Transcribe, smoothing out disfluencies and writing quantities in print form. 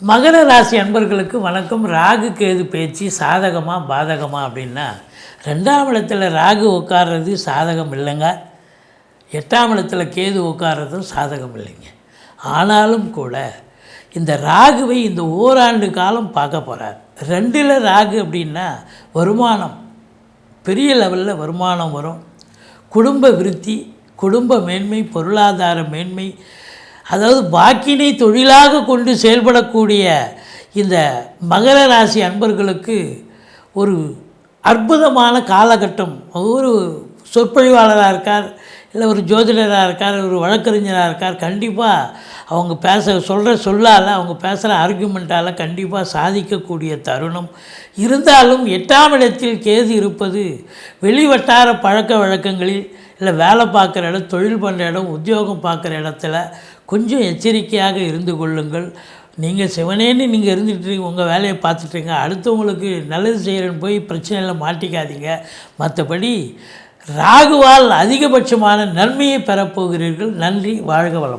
மகர ராசி அன்பர்களுக்கு வணக்கம். ராகு கேது பேச்சு சாதகமா பாதகமா அப்படின்னா, 2ஆம் இடத்துல ராகு உட்கார்றது சாதகம் இல்லைங்க, 8ஆம் இடத்துல கேது உட்கார்றதும் சாதகம் இல்லைங்க. ஆனாலும் கூட இந்த ராகுவை இந்த ஓராண்டு காலம் பார்க்க போகிறார். 2ல் ராகு அப்படின்னா வருமானம், பெரிய லெவலில் வருமானம் வரும், குடும்ப விருத்தி, குடும்ப மேன்மை, பொருளாதார மேன்மை, அதாவது வாக்கினை தொழிலாக கொண்டு செயல்படக்கூடிய இந்த மகர ராசி அன்பர்களுக்கு ஒரு அற்புதமான காலகட்டம். ஒரு சொற்பொழிவாளராக இருக்கார், இல்லை ஒரு ஜோதிடராக இருக்கார், ஒரு வழக்கறிஞராக இருக்கார், கண்டிப்பாக அவங்க சொல்கிற சொல்லால், அவங்க பேசுகிற ஆர்குமெண்ட்டால் கண்டிப்பாக சாதிக்கக்கூடிய தருணம். இருந்தாலும் 8ஆம் இடத்தில் கேது இருப்பது வெளிவட்டார பழக்க வழக்கங்களில், இல்லை வேலை பார்க்குற இடம், தொழில் பண்ணுற இடம், உத்தியோகம் பார்க்குற இடத்துல கொஞ்சம் எச்சரிக்கையாக இருந்து கொள்ளுங்கள். நீங்கள் சிவனேன்னு நீங்கள் இருந்துட்டு உங்கள் வேலையை பார்த்துட்டுருங்க, அடுத்தவங்களுக்கு நல்லது செய்கிறேன்னு போய் பிரச்சனையில் மாட்டிக்காதீங்க. மற்றபடி ராகுவால் அதிகபட்சமான நன்மையை பெறப்போகிறீர்கள். நன்றி, வாழ்க வளம்.